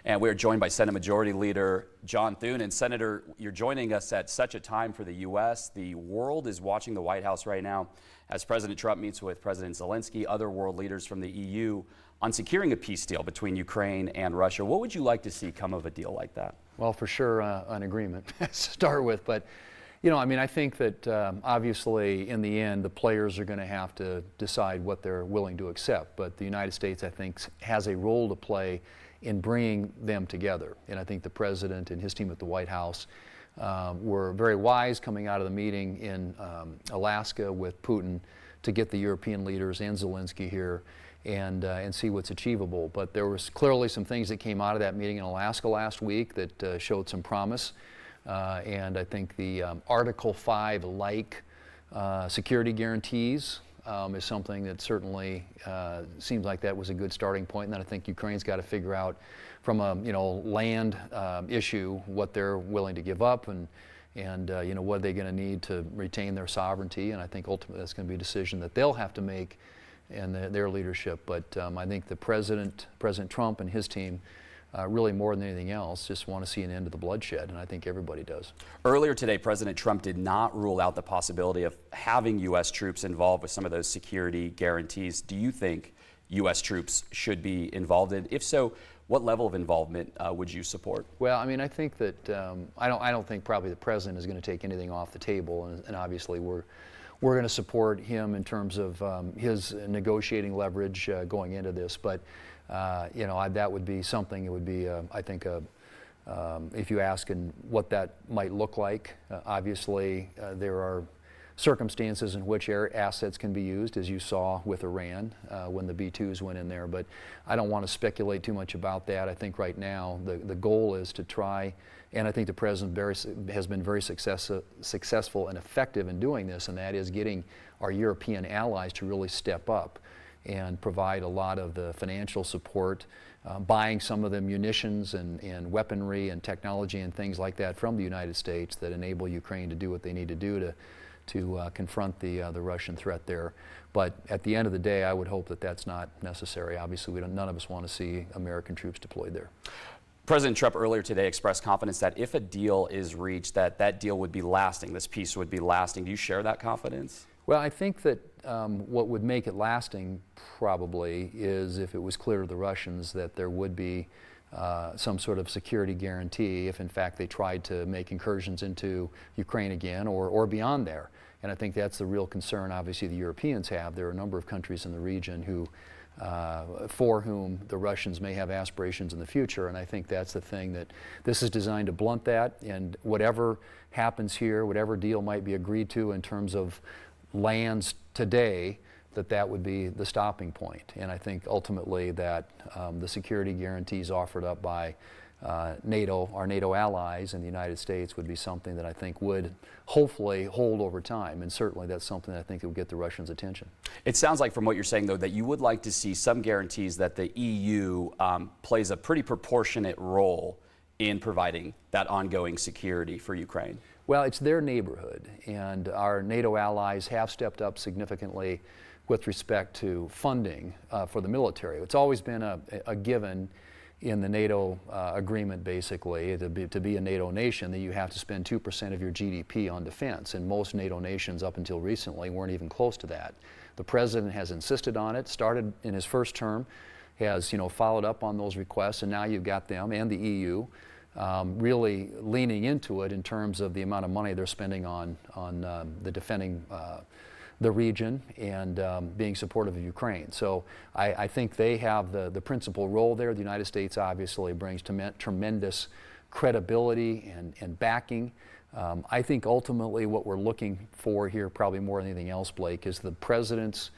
And we're joined by Senate Majority Leader John Thune. And Senator, you're joining us at such a time for the U.S. The world is watching the White House right now as President Trump meets with President Zelensky, other world leaders from the EU, on securing a peace deal between Ukraine and Russia. What would you like to see come of a deal like that? Well, for sure, an agreement to start with. But, you know, I mean, I think that obviously in the end, the players are going to have to decide what they're willing to accept. But the United States, I think, has a role to play in bringing them together. And I think the president and his team at the White House were very wise coming out of the meeting in Alaska with Putin to get the European leaders and Zelensky here and see what's achievable. But there was clearly some things that came out of that meeting in Alaska last week that showed some promise. And I think the Article 5-like security guarantees is something that certainly seems like that was a good starting point. And then I think Ukraine's got to figure out from a land issue what they're willing to give up and what are they going to need to retain their sovereignty. And I think ultimately that's going to be a decision that they'll have to make in their leadership. But I think the President Trump and his team really more than anything else just want to see an end to the bloodshed, and I think everybody does. Earlier today, President Trump did not rule out the possibility of having U.S. troops involved with some of those security guarantees. Do you think U.S. troops should be involved in? If so, what level of involvement would you support? Well, I mean, I think that I don't think probably the president is going to take anything off the table, and obviously we're going to support him in terms of his negotiating leverage going into this. But that would be something. It would be, I think, if you ask and what that might look like. Obviously, there are circumstances in which air assets can be used, as you saw with Iran when the B-2s went in there. But I don't want to speculate too much about that. I think right now the goal is to try, and I think the president has been very successful and effective in doing this, and that is getting our European allies to really step up and provide a lot of the financial support, buying some of the munitions and weaponry and technology and things like that from the United States that enable Ukraine to do what they need to do to confront the Russian threat there. But at the end of the day, I would hope that that's not necessary. Obviously, none of us want to see American troops deployed there. President Trump earlier today expressed confidence that if a deal is reached, that deal would be lasting, this peace would be lasting. Do you share that confidence? Well, I think that what would make it lasting probably is if it was clear to the Russians that there would be some sort of security guarantee if in fact they tried to make incursions into Ukraine again or beyond there. And I think that's the real concern obviously the Europeans have. There are a number of countries in the region who for whom the Russians may have aspirations in the future, and I think that's the thing that this is designed to blunt that. And whatever happens here, whatever deal might be agreed to in terms of lands today, that would be the stopping point. And I think ultimately that the security guarantees offered up by NATO, our NATO allies and the United States would be something that I think would hopefully hold over time. And certainly that's something that I think would get the Russians' attention. It sounds like from what you're saying, though, that you would like to see some guarantees that the EU plays a pretty proportionate role in providing that ongoing security for Ukraine. Well, it's their neighborhood, and our NATO allies have stepped up significantly with respect to funding for the military. It's always been a given in the NATO agreement, basically, to be a NATO nation, that you have to spend 2% of your GDP on defense, and most NATO nations up until recently weren't even close to that. The president has insisted on it, started in his first term, has followed up on those requests, and now you've got them and the EU really leaning into it in terms of the amount of money they're spending on the defending the region and being supportive of Ukraine. So I think they have the principal role there. The United States obviously brings tremendous credibility and backing. I think ultimately what we're looking for here, probably more than anything else, Blake, is the president's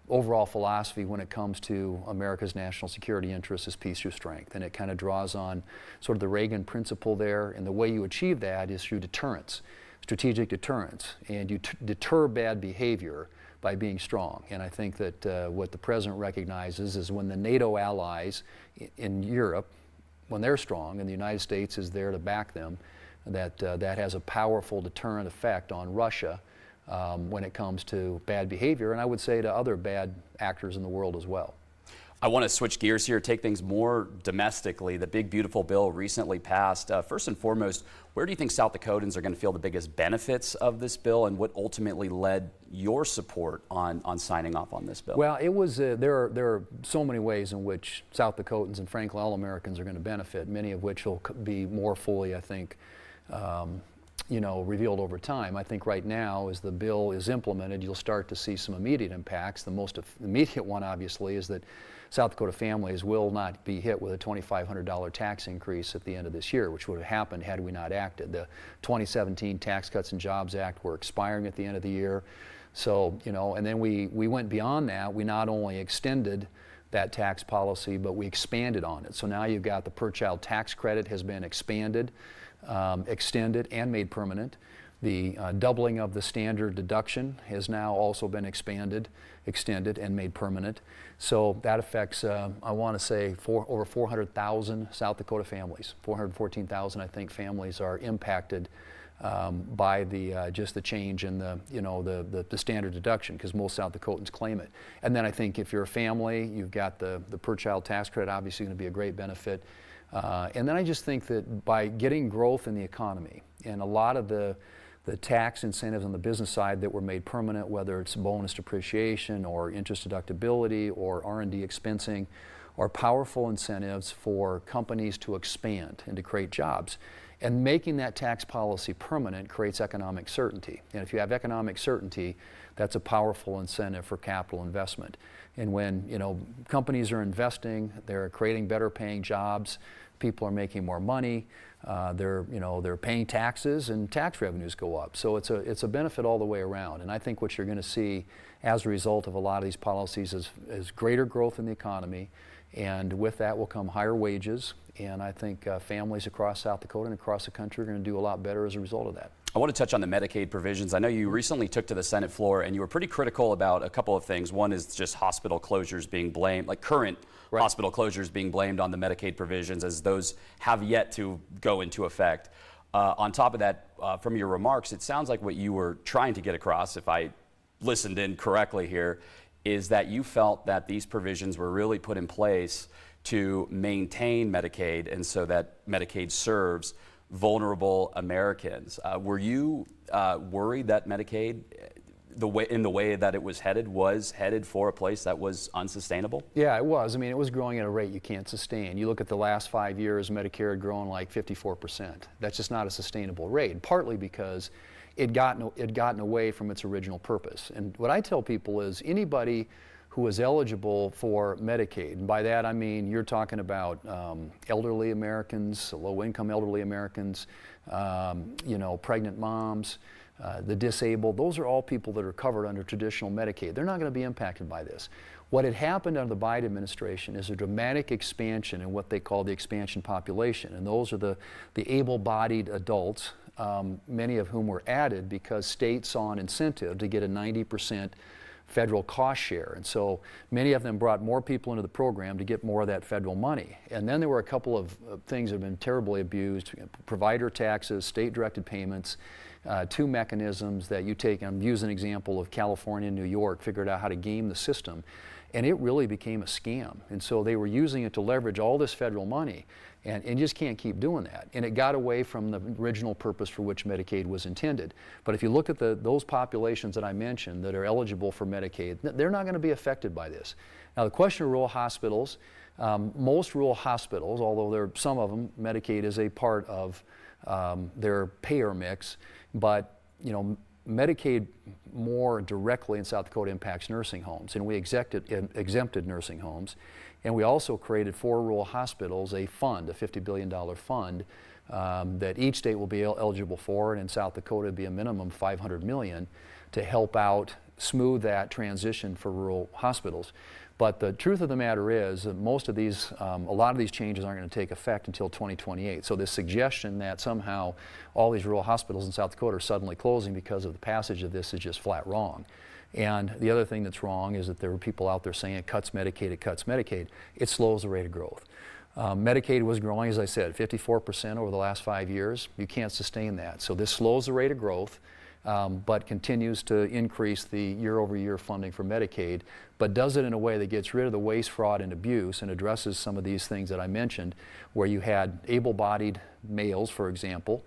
overall philosophy when it comes to America's national security interests is peace through strength. And it kind of draws on sort of the Reagan principle there. And the way you achieve that is through deterrence, strategic deterrence. And you deter bad behavior by being strong. And I think that what the president recognizes is when the NATO allies in Europe, when they're strong and the United States is there to back them, that has a powerful deterrent effect on Russia when it comes to bad behavior, and I would say to other bad actors in the world as well. I want to switch gears here, take things more domestically. The big, beautiful bill recently passed. First and foremost, where do you think South Dakotans are going to feel the biggest benefits of this bill, and what ultimately led your support on signing off on this bill? Well, it was there are so many ways in which South Dakotans and frankly all Americans are going to benefit, many of which will be more fully, I think, revealed over time. I think right now, as the bill is implemented, you'll start to see some immediate impacts. The most immediate one, obviously, is that South Dakota families will not be hit with a $2,500 tax increase at the end of this year, which would have happened had we not acted. The 2017 Tax Cuts and Jobs Act were expiring at the end of the year. So, and then we went beyond that. We not only extended that tax policy, but we expanded on it. So now you've got the per-child tax credit has been expanded, extended, and made permanent. The doubling of the standard deduction has now also been expanded, extended, and made permanent. So that affects, I want to say, over 400,000 South Dakota families. 414,000, I think, families are impacted by just the change in the standard deduction, because most South Dakotans claim it. And then I think if you're a family, you've got the per-child tax credit, obviously going to be a great benefit. And then I just think that by getting growth in the economy, and a lot of the tax incentives on the business side that were made permanent, whether it's bonus depreciation or interest deductibility or R&D expensing, are powerful incentives for companies to expand and to create jobs. And making that tax policy permanent creates economic certainty. And if you have economic certainty, that's a powerful incentive for capital investment. And when companies are investing, they're creating better paying jobs, people are making more money, they're paying taxes, and tax revenues go up. So it's a benefit all the way around. And I think what you're going to see as a result of a lot of these policies is greater growth in the economy, and with that will come higher wages. And I think families across South Dakota and across the country are going to do a lot better as a result of that. I want to touch on the Medicaid provisions. I know you recently took to the Senate floor and you were pretty critical about a couple of things. One is just hospital closures being blamed, like current hospital closures being blamed on the Medicaid provisions, as those have yet to go into effect. On top of that, from your remarks, it sounds like what you were trying to get across, if I listened in correctly here, is that you felt that these provisions were really put in place to maintain Medicaid, and so that Medicaid serves vulnerable Americans. Were you worried that Medicaid, in the way that it was headed for a place that was unsustainable? Yeah, it was. I mean, it was growing at a rate you can't sustain. You look at the last 5 years, Medicare had grown like 54%. That's just not a sustainable rate, partly because it gotten away from its original purpose. And what I tell people is anybody who is eligible for Medicaid, and by that I mean you're talking about elderly Americans, low-income elderly Americans, pregnant moms, the disabled, those are all people that are covered under traditional Medicaid. They're not going to be impacted by this. What had happened under the Biden administration is a dramatic expansion in what they call the expansion population, and those are the able-bodied adults, many of whom were added because states saw an incentive to get a 90% federal cost share. And so many of them brought more people into the program to get more of that federal money. And then there were a couple of things that have been terribly abused: provider taxes, state-directed payments, two mechanisms that you take. I'm using an example of California and New York figured out how to game the system, and it really became a scam. And so they were using it to leverage all this federal money, and you just can't keep doing that. And it got away from the original purpose for which Medicaid was intended. But if you look at those populations that I mentioned that are eligible for Medicaid, they're not going to be affected by this. Now, the question of rural hospitals, most rural hospitals, although there are some of them, Medicaid is a part of their payer mix, but Medicaid more directly in South Dakota impacts nursing homes, and we exempted nursing homes. And we also created for rural hospitals a fund, a $50 billion fund that each state will be eligible for, and in South Dakota it'd be a minimum $500 million to help out smooth that transition for rural hospitals. But the truth of the matter is that most of these, a lot of these changes aren't going to take effect until 2028. So this suggestion that somehow all these rural hospitals in South Dakota are suddenly closing because of the passage of this is just flat wrong. And the other thing that's wrong is that there were people out there saying it cuts Medicaid, it cuts Medicaid. It slows the rate of growth. Medicaid was growing, as I said, 54% over the last 5 years. You can't sustain that. So this slows the rate of growth. but continues to increase the year-over-year funding for Medicaid, but does it in a way that gets rid of the waste, fraud, and abuse and addresses some of these things that I mentioned, where you had able-bodied males, for example,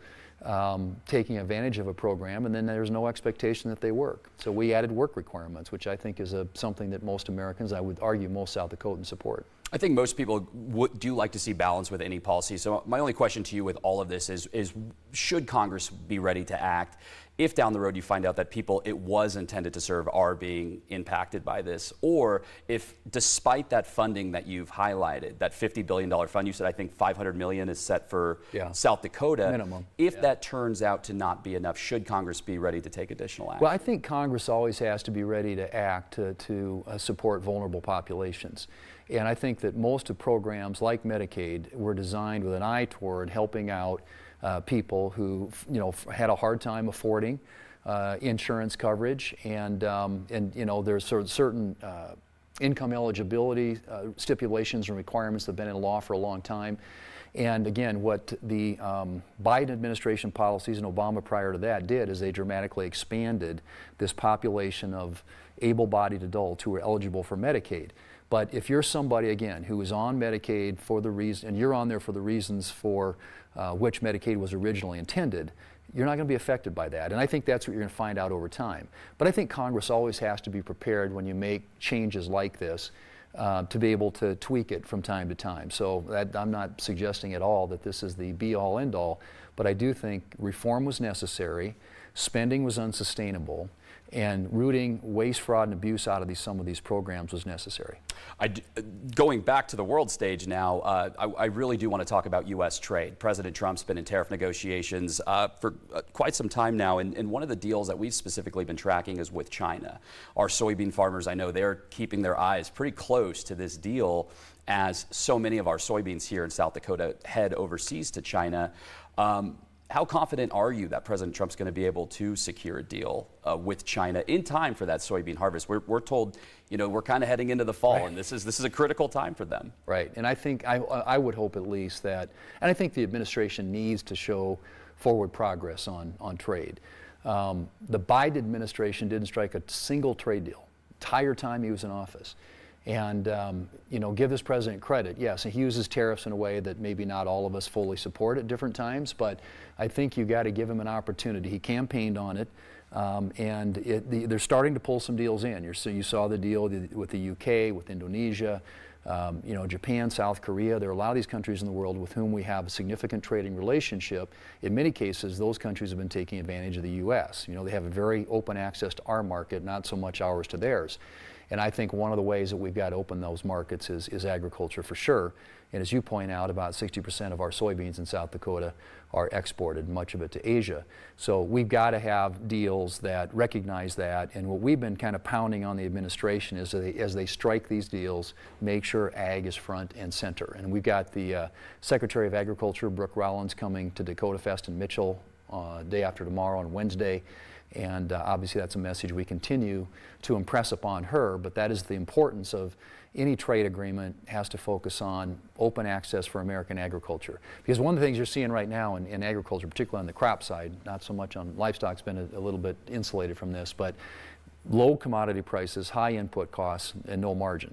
taking advantage of a program, and then there's no expectation that they work. So we added work requirements, which I think is something that most Americans, I would argue most South Dakotans, support. I think most people do like to see balance with any policy. So my only question to you with all of this is should Congress be ready to act if down the road you find out that people it was intended to serve are being impacted by this, or if despite that funding that you've highlighted, that $50 billion fund, you said I think $500 million is set for South Dakota, minimum. If that turns out to not be enough, should Congress be ready to take additional action? Well, I think Congress always has to be ready to act to support vulnerable populations. And I think that most of programs like Medicaid were designed with an eye toward helping out people who, had a hard time affording insurance coverage, and there's certain income eligibility stipulations and requirements that have been in law for a long time. And again, what the Biden administration policies and Obama prior to that did is they dramatically expanded this population of able-bodied adults who are eligible for Medicaid. But if you're somebody, again, who is on Medicaid for the reason, and you're on there for the reasons for which Medicaid was originally intended, you're not going to be affected by that. And I think that's what you're going to find out over time. But I think Congress always has to be prepared when you make changes like this to be able to tweak it from time to time. So I'm not suggesting at all that this is the be-all, end-all, but I do think reform was necessary, spending was unsustainable, and rooting waste, fraud, and abuse out of some of these programs was necessary. Going back to the world stage now, I really do want to talk about U.S. trade. President Trump's been in tariff negotiations for quite some time now, and one of the deals that we've specifically been tracking is with China. Our soybean farmers, I know they're keeping their eyes pretty close to this deal as so many of our soybeans here in South Dakota head overseas to China. How confident are you that President Trump's going to be able to secure a deal with China in time for that soybean harvest? We're told, we're kind of heading into the fall, right, and this is a critical time for them. Right, and I think I would hope at least that, and I think the administration needs to show forward progress on trade. The Biden administration didn't strike a single trade deal entire time he was in office. And, give this president credit. Yes, he uses tariffs in a way that maybe not all of us fully support at different times, but I think you got to give him an opportunity. He campaigned on it, and they're starting to pull some deals in. You saw the deal with the UK, with Indonesia, Japan, South Korea. There are a lot of these countries in the world with whom we have a significant trading relationship. In many cases, those countries have been taking advantage of the U.S. They have a very open access to our market, not so much ours to theirs. And I think one of the ways that we've got to open those markets is agriculture for sure. And as you point out, about 60% of our soybeans in South Dakota are exported, much of it to Asia. So we've got to have deals that recognize that. And what we've been kind of pounding on the administration is that as they strike these deals, make sure ag is front and center. And we've got the Secretary of Agriculture, Brooke Rollins, coming to Dakota Fest in Mitchell day after tomorrow on Wednesday. And obviously that's a message we continue to impress upon her, but that is the importance of any trade agreement has to focus on open access for American agriculture. Because one of the things you're seeing right now in agriculture, particularly on the crop side, not so much on livestock's been a little bit insulated from this, but low commodity prices, high input costs, and no margin.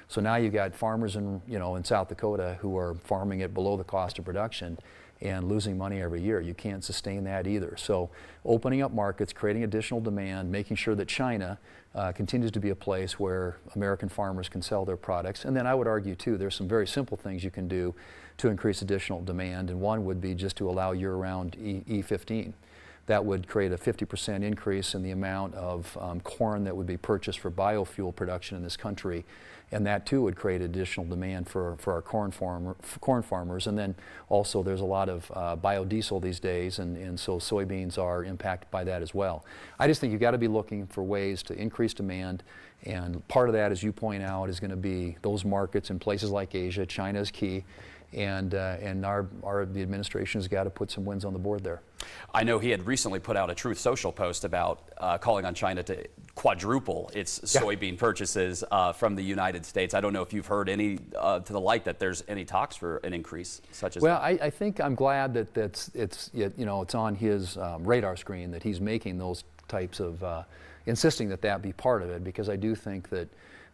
So now you've got farmers in South Dakota who are farming it below the cost of production and losing money every year. You can't sustain that either. So opening up markets, creating additional demand, making sure that China continues to be a place where American farmers can sell their products. And then I would argue too, there's some very simple things you can do to increase additional demand, and one would be just to allow year-round E15. That would create a 50% increase in the amount of corn that would be purchased for biofuel production in this country. And that too would create additional demand for our corn farmers. And then also there's a lot of biodiesel these days, and so soybeans are impacted by that as well. I just think you've got to be looking for ways to increase demand, and part of that, as you point out, is going to be those markets in places like Asia. China is key. And the administration has got to put some wins on the board there. I know he had recently put out a Truth Social post about calling on China to quadruple its soybean purchases from the United States. I don't know if you've heard any to the like that there's any talks for an increase such as well, that. I think I'm glad that it's on his radar screen that he's making those types of insisting that that be part of it, because I do think that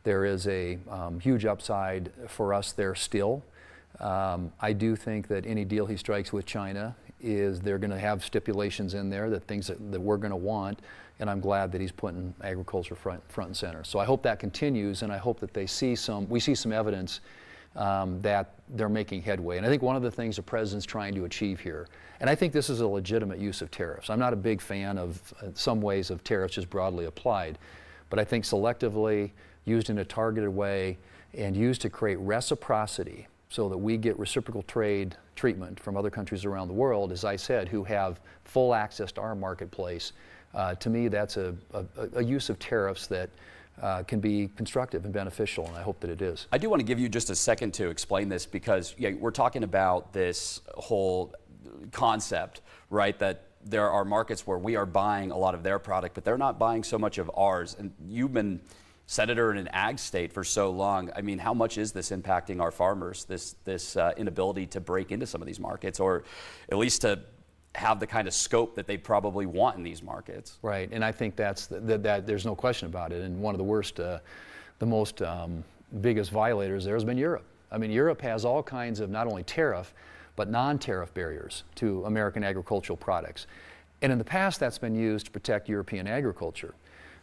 there is a huge upside for us there still. I do think that any deal he strikes with China they're going to have stipulations in there, that things that we're going to want, and I'm glad that he's putting agriculture front and center. So I hope that continues, and I hope that we see some evidence that they're making headway. And I think one of the things the president's trying to achieve here, and I think this is a legitimate use of tariffs. I'm not a big fan of some ways of tariffs just broadly applied, but I think selectively, used in a targeted way, and used to create reciprocity so that we get reciprocal trade treatment from other countries around the world, as I said, who have full access to our marketplace. To me, that's a use of tariffs that can be constructive and beneficial, and I hope that it is. I do want to give you just a second to explain this, because we're talking about this whole concept, right, that there are markets where we are buying a lot of their product, but they're not buying so much of ours. And you've been senator in an ag state for so long. I mean, how much is this impacting our farmers, this inability to break into some of these markets, or at least to have the kind of scope that they probably want in these markets? Right, and I think that there's no question about it. And one of the worst, the most biggest violators there has been Europe. I mean, Europe has all kinds of not only tariff, but non-tariff barriers to American agricultural products. And in the past, that's been used to protect European agriculture.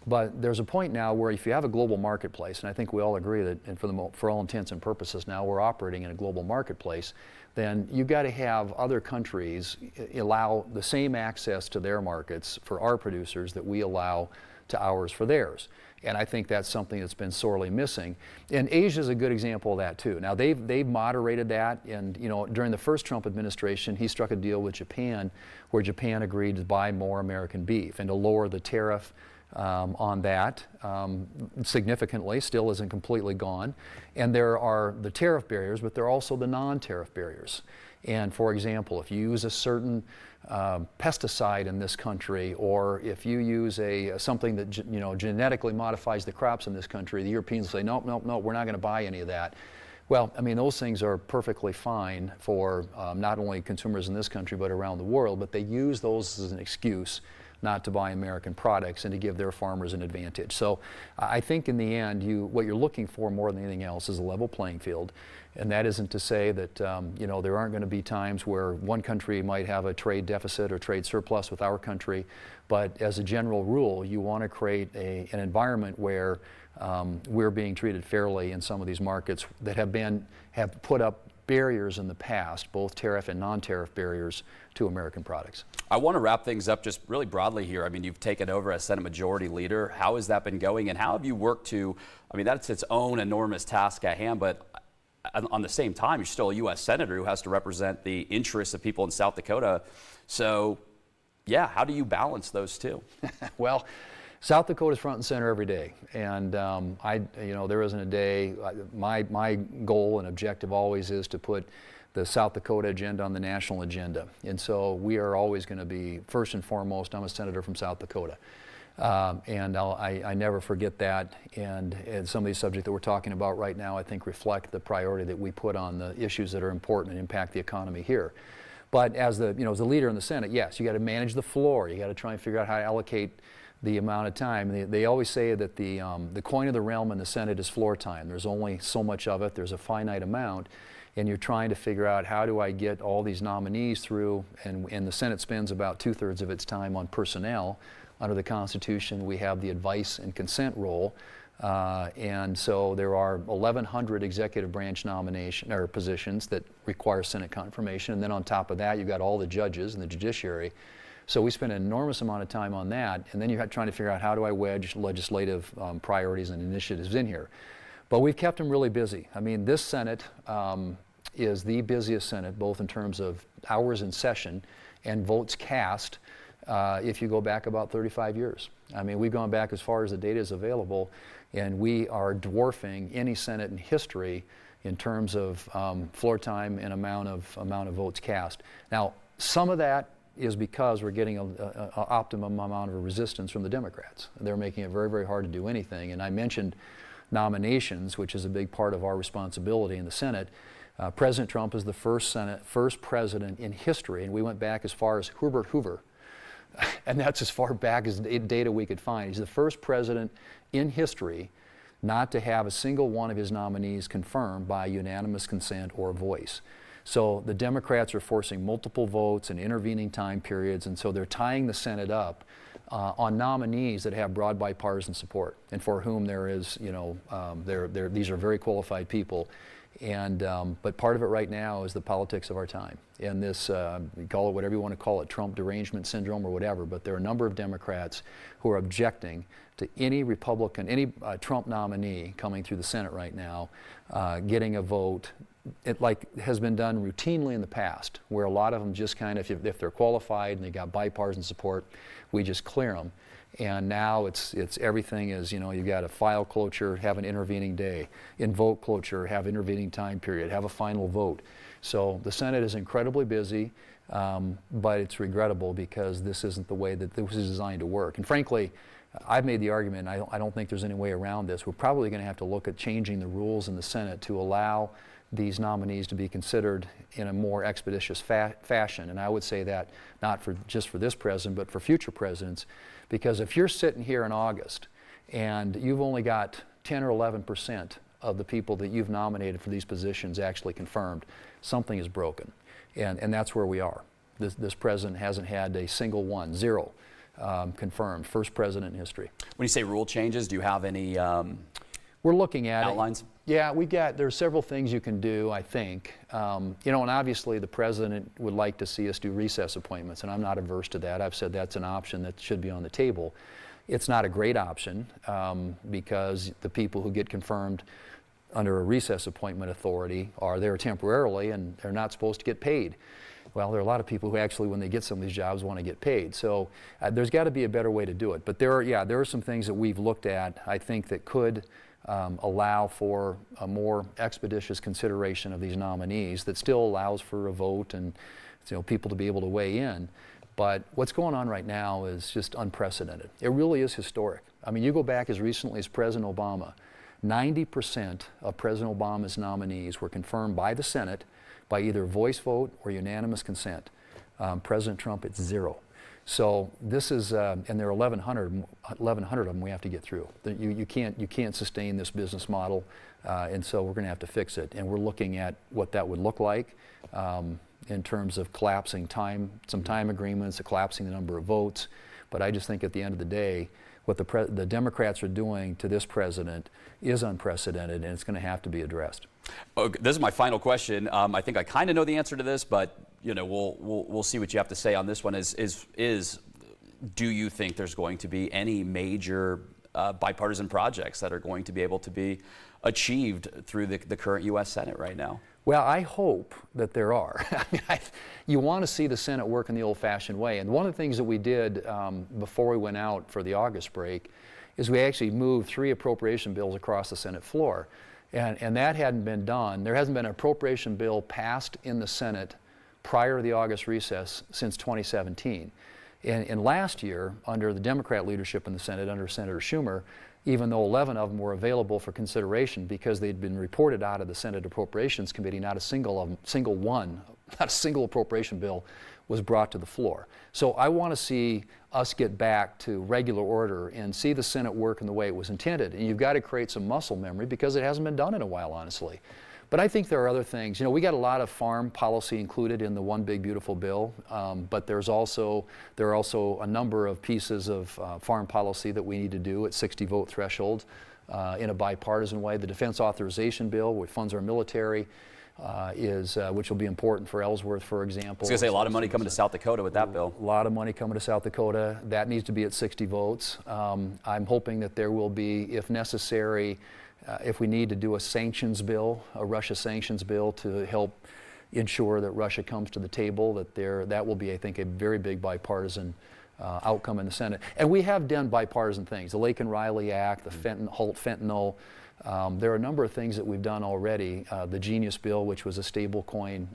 But there's a point now where if you have a global marketplace, and I think we all agree that, and for all intents and purposes now, we're operating in a global marketplace, then you've got to have other countries allow the same access to their markets for our producers that we allow to ours for theirs. And I think that's something that's been sorely missing. And Asia is a good example of that too. Now they've moderated that, and during the first Trump administration, he struck a deal with Japan where Japan agreed to buy more American beef and to lower the tariff on that significantly. Still isn't completely gone. And there are the tariff barriers, but there are also the non-tariff barriers. And for example, if you use a certain pesticide in this country, or if you use something that genetically modifies the crops in this country, the Europeans say, nope, nope, nope, we're not going to buy any of that. Well, I mean, those things are perfectly fine for not only consumers in this country, but around the world, but they use those as an excuse not to buy American products and to give their farmers an advantage. So I think in the end, what you're looking for more than anything else is a level playing field. And that isn't to say that there aren't going to be times where one country might have a trade deficit or trade surplus with our country, but as a general rule, you want to create an environment where we're being treated fairly in some of these markets that have put up barriers in the past, both tariff and non-tariff barriers to American products. I want to wrap things up just really broadly here. I mean, you've taken over as Senate Majority Leader. How has that been going, and how have you worked to, I mean, that's its own enormous task at hand, but on the same time, you're still a U.S. Senator who has to represent the interests of people in South Dakota. So, yeah, how do you balance those two? Well, South Dakota is front and center every day, and there isn't a day. My goal and objective always is to put the South Dakota agenda on the national agenda, and so we are always going to be first and foremost. I'm a senator from South Dakota, and I never forget that. And some of these subjects that we're talking about right now, I think, reflect the priority that we put on the issues that are important and impact the economy here. But as the leader in the Senate, yes, you got to manage the floor. You got to try and figure out how to allocate the amount of time. They always say that the coin of the realm in the Senate is floor time. There's only so much of it. There's a finite amount, and you're trying to figure out how do I get all these nominees through, and the Senate spends about 2/3 of its time on personnel. Under the Constitution, we have the advice and consent role, and so there are 1,100 executive branch positions that require Senate confirmation, and then on top of that, you've got all the judges and the judiciary. So we spend an enormous amount of time on that, and then you're trying to figure out how do I wedge legislative priorities and initiatives in here. But we've kept them really busy. I mean, this Senate is the busiest Senate, both in terms of hours in session and votes cast, if you go back about 35 years. I mean, we've gone back as far as the data is available, and we are dwarfing any Senate in history in terms of floor time and amount of votes cast. Now, some of that is because we're getting an optimum amount of resistance from the Democrats. They're making it very, very hard to do anything. And I mentioned nominations, which is a big part of our responsibility in the Senate. President Trump is the first president in history, and we went back as far as Herbert Hoover, and that's as far back as data we could find. He's the first president in history not to have a single one of his nominees confirmed by unanimous consent or voice. So the Democrats are forcing multiple votes and intervening time periods, and so they're tying the Senate up on nominees that have broad bipartisan support and for whom there is, these are very qualified people. And, but part of it right now is the politics of our time. And this, you call it whatever you want to call it, Trump derangement syndrome or whatever, but there are a number of Democrats who are objecting to any Republican, any Trump nominee coming through the Senate right now, getting a vote. It like has been done routinely in the past, where a lot of them just kind of, if they're qualified and they got bipartisan support, we just clear them. And now it's everything is, you've got to file cloture, have an intervening day, invoke cloture, have intervening time period, have a final vote. So the Senate is incredibly busy, but it's regrettable because this isn't the way that this is designed to work. And frankly, I've made the argument, and I don't think there's any way around this, we're probably going to have to look at changing the rules in the Senate to allow these nominees to be considered in a more expeditious fashion. And I would say that not just for this president, but for future presidents, because if you're sitting here in August and you've only got 10 or 11% of the people that you've nominated for these positions actually confirmed, something is broken. And that's where we are. This president hasn't had a single one, zero, confirmed. First president in history. When you say rule changes, do you have any we're looking at outlines? Yeah, there's several things you can do, I think. And obviously the president would like to see us do recess appointments, and I'm not averse to that. I've said that's an option that should be on the table. It's not a great option because the people who get confirmed under a recess appointment authority are there temporarily and they're not supposed to get paid. Well, there are a lot of people who actually, when they get some of these jobs, want to get paid. So there's got to be a better way to do it. But there are some things that we've looked at, I think, that could allow for a more expeditious consideration of these nominees that still allows for a vote and people to be able to weigh in. But what's going on right now is just unprecedented. It really is historic. I mean, you go back as recently as President Obama, 90% of President Obama's nominees were confirmed by the Senate by either voice vote or unanimous consent. President Trump, it's zero. So this is, and there are 1,100 of them we have to get through. You can't sustain this business model, and so we're going to have to fix it. And we're looking at what that would look like in terms of collapsing some time agreements, collapsing the number of votes. But I just think at the end of the day, what the Democrats are doing to this president is unprecedented, and it's going to have to be addressed. Okay, this is my final question. I think I kind of know the answer to this, but we'll see what you have to say on this one. Do you think there's going to be any major bipartisan projects that are going to be able to be achieved through the current U.S. Senate right now? Well, I hope that there are. I mean, you want to see the Senate work in the old-fashioned way. And one of the things that we did before we went out for the August break is we actually moved 3 appropriation bills across the Senate floor. And that hadn't been done. There hasn't been an appropriation bill passed in the Senate prior to the August recess since 2017. And last year, under the Democrat leadership in the Senate, under Senator Schumer, even though 11 of them were available for consideration because they'd been reported out of the Senate Appropriations Committee, not a single appropriation bill was brought to the floor. So I want to see us get back to regular order and see the Senate work in the way it was intended. And you've got to create some muscle memory because it hasn't been done in a while, honestly. But I think there are other things. We got a lot of farm policy included in the One Big Beautiful Bill, but there are also a number of pieces of farm policy that we need to do at 60 vote thresholds in a bipartisan way. The Defense Authorization Bill, which funds our military, which will be important for Ellsworth, for example. I was going to say a lot of money coming to South Dakota with that bill. A lot of money coming to South Dakota. That needs to be at 60 votes. I'm hoping that there will be, if necessary, if we need to do a sanctions bill, a Russia sanctions bill to help ensure that Russia comes to the table, that will be, I think, a very big bipartisan outcome in the Senate. And we have done bipartisan things. The Lake and Riley Act, the Halt fentanyl. There are a number of things that we've done already. The Genius bill, which was a stablecoin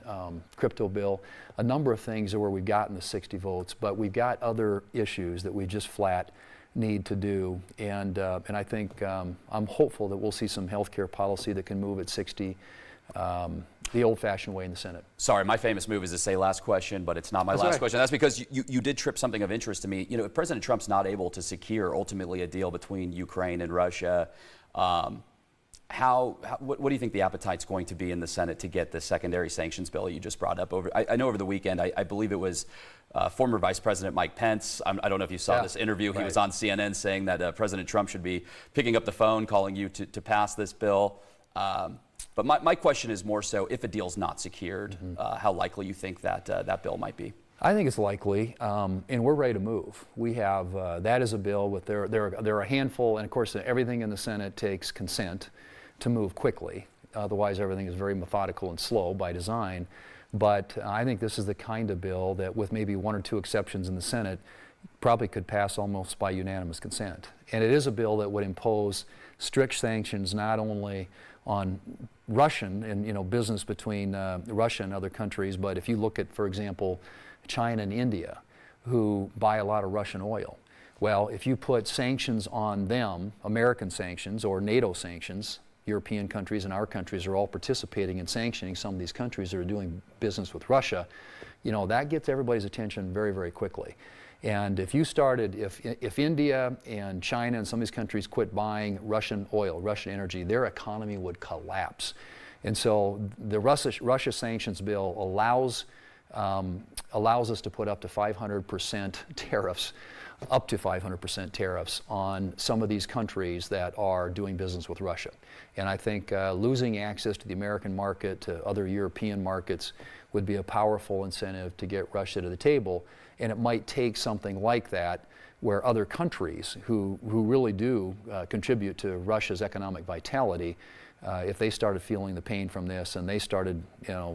crypto bill. A number of things where we've gotten the 60 votes, but we've got other issues that we just flat need to do. And I think I'm hopeful that we'll see some health care policy that can move at 60 the old-fashioned way in the Senate. Sorry, my famous move is to say last question, but it's not my last question. That's because you did trip something of interest to me. You know, if President Trump's not able to secure ultimately a deal between Ukraine and Russia, what do you think the appetite's going to be in the Senate to get the secondary sanctions bill you just brought up? I know over the weekend, I believe it was former Vice President Mike Pence. I don't know if you saw this interview. He was on CNN saying that President Trump should be picking up the phone, calling you to pass this bill. But my question is more so, if a deal's not secured, how likely you think that that bill might be? I think it's likely, and we're ready to move. We have, that is a bill with, there are a handful, and of course everything in the Senate takes consent to move quickly. Otherwise everything is very methodical and slow by design. But I think this is the kind of bill that, with maybe one or two exceptions in the Senate, probably could pass almost by unanimous consent. And it is a bill that would impose strict sanctions not only on Russian and business between Russia and other countries, but if you look at, for example, China and India, who buy a lot of Russian oil. Well, if you put sanctions on them, American sanctions or NATO sanctions, European countries and our countries are all participating in sanctioning some of these countries that are doing business with Russia, that gets everybody's attention very, very quickly. And if you started, if India and China and some of these countries quit buying Russian oil, Russian energy, their economy would collapse. And so the Russia sanctions bill allows us to put up to 500% tariffs, on some of these countries that are doing business with Russia. And I think losing access to the American market, to other European markets, would be a powerful incentive to get Russia to the table. And it might take something like that, where other countries who really do contribute to Russia's economic vitality, if they started feeling the pain from this and they started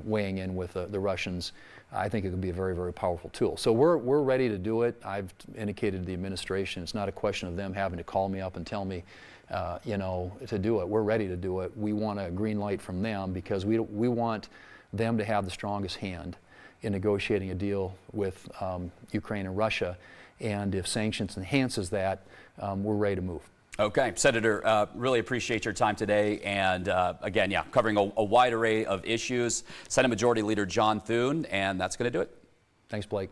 weighing in with the Russians, I think it could be a very, very powerful tool. So we're ready to do it. I've indicated to the administration it's not a question of them having to call me up and tell me to do it. We're ready to do it. We want a green light from them because we want them to have the strongest hand in negotiating a deal with Ukraine and Russia. And if sanctions enhances that, we're ready to move. Okay, Senator, really appreciate your time today. And again, covering a wide array of issues. Senate Majority Leader John Thune, and that's going to do it. Thanks, Blake.